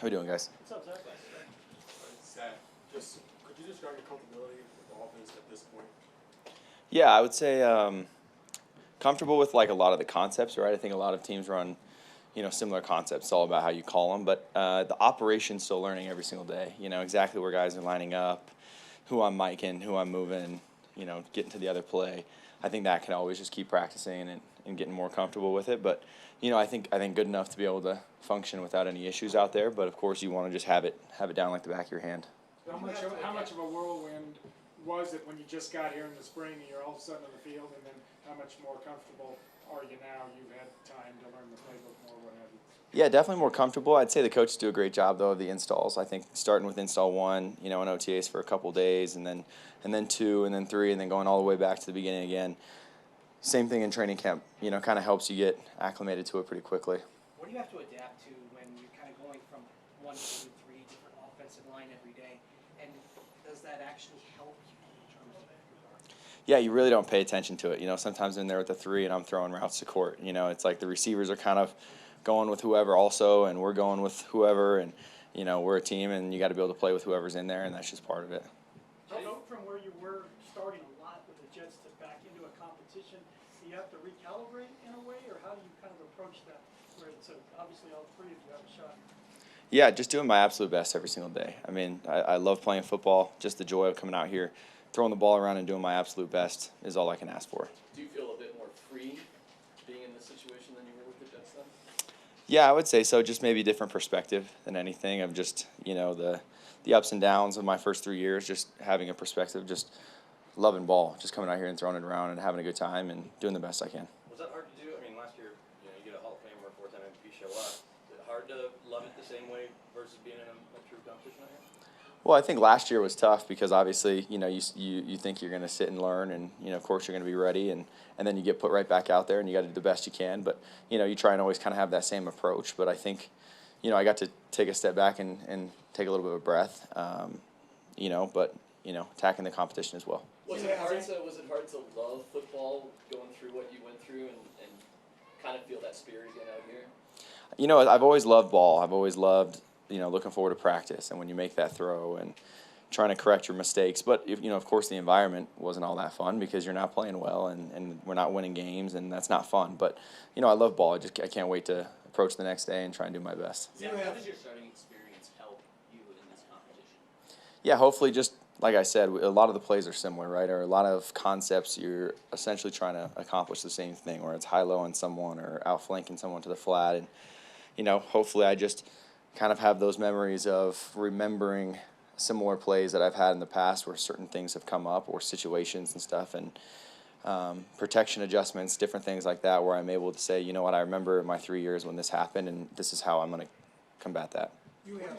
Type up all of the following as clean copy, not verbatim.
How we doing, guys? What's up, Zach? Zach, just could you describe your comfortability with the offense at this point? Yeah, I would say comfortable with like a lot of the concepts, right? I think a lot of teams run, similar concepts. It's all about how you call them, but the operation's still learning every single day. Exactly where guys are lining up, who I'm miking, who I'm moving, getting to the other play. I think that can always just keep practicing and getting more comfortable with it. But I think good enough to be able to function without any issues out there. But of course, you want to just have it down like the back of your hand. How much of a whirlwind was it when you just got here in the spring and you're all of a sudden on the field, and then how much more comfortable are you now? You've had time to learn the playbook more, what have you? Yeah, definitely more comfortable. I'd say the coaches do a great job though of the installs. I think starting with install 1, in OTAs for a couple days, and then 2, and then 3, and then going all the way back to the beginning again. Same thing in training camp. Kind of helps you get acclimated to it pretty quickly. What do you have to adapt to when you're kind of going from 1, 2, 3 different offensive line every day, and does that actually help you in terms of? Yeah, you really don't pay attention to it. Sometimes I'm there with the 3 and I'm throwing routes to court. It's like the receivers are kind of going with whoever also, and we're going with whoever, and we're a team, and you got to be able to play with whoever's in there, and that's just part of it. To go from where you were starting a lot with the Jets to back into a competition, do you have to recalibrate in a way, or how do you kind of approach that? Where it's obviously all 3 of you have a shot. Yeah, just doing my absolute best every single day. I mean, I love playing football. Just the joy of coming out here, throwing the ball around and doing my absolute best is all I can ask for. Do you feel a bit more free being in this situation than you were with the Jets then? Yeah, I would say so. Just maybe different perspective than anything of just, the ups and downs of my first 3 years, just having a perspective, just loving ball, just coming out here and throwing it around and having a good time and doing the best I can. Was that hard to do? I mean, last year, you get a Hall of Famer, 4-time MVP show up. Is it hard to love it the same way versus being in a true competition out here? Well, I think last year was tough because obviously, you think you're going to sit and learn, and of course you're going to be ready, and then you get put right back out there and you got to do the best you can. But you try and always kind of have that same approach. But I think, I got to take a step back and take a little bit of a breath, but attacking the competition as well. Was it hard to love football going through what you went through and kind of feel that spirit again out here? I've always loved ball. I've always loved looking forward to practice and when you make that throw and trying to correct your mistakes. But, of course, the environment wasn't all that fun because you're not playing well and we're not winning games, and that's not fun. But, I love ball. I can't wait to approach the next day and try and do my best. Yeah, how does your starting experience help you in this competition? Yeah, hopefully just, like I said, a lot of the plays are similar, right? Or a lot of concepts you're essentially trying to accomplish the same thing, where it's high-low on someone or outflanking someone to the flat. And, hopefully I just kind of have those memories of remembering similar plays that I've had in the past where certain things have come up or situations and stuff, and protection adjustments, different things like that, where I'm able to say, you know what, I remember my 3 years when this happened, and this is how I'm going to combat that. You have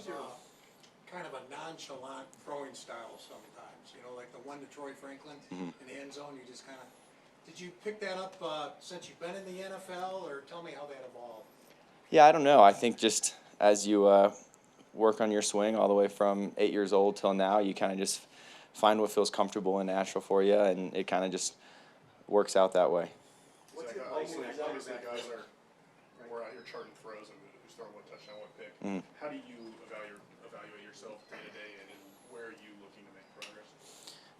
kind of a nonchalant throwing style sometimes, like the one to Troy Franklin in the end zone. You just kind of, did you pick that up since you've been in the NFL, or tell me how that evolved? Yeah, I don't know. I think just as you work on your swing all the way from 8 years old till now, you kind of just find what feels comfortable and natural for you, and it kind of just works out that way. What's it like? Obviously, guys we're out here charting throws and who's throwing what touchdown, what pick. How do you evaluate yourself day to day, and where are you looking to make progress?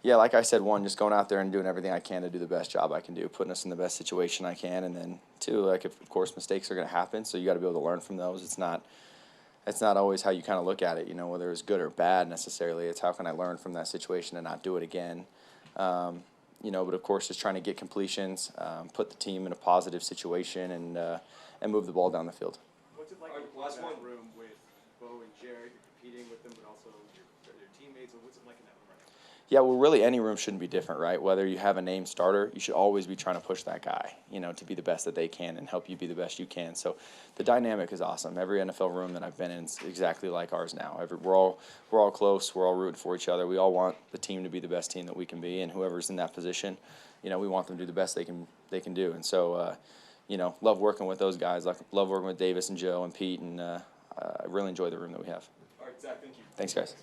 Yeah, like I said, 1, just going out there and doing everything I can to do the best job I can do, putting us in the best situation I can, and then 2, like of course mistakes are going to happen, so you got to be able to learn from those. It's not always how you kind of look at it, whether it's good or bad necessarily. It's how can I learn from that situation and not do it again. But of course just trying to get completions, put the team in a positive situation, and move the ball down the field. What's it like in that room with Bo and Jared? You're competing with them, but also your teammates. What's it like in that room right now? Yeah, well, really any room shouldn't be different, right? Whether you have a named starter, you should always be trying to push that guy, to be the best that they can and help you be the best you can. So the dynamic is awesome. Every NFL room that I've been in is exactly like ours now. We're all close. We're all rooting for each other. We all want the team to be the best team that we can be, and whoever's in that position, we want them to do the best they can do. And so, love working with those guys. Love working with Davis and Joe and Pete, and I really enjoy the room that we have. All right, Zach, thank you. Thanks, guys.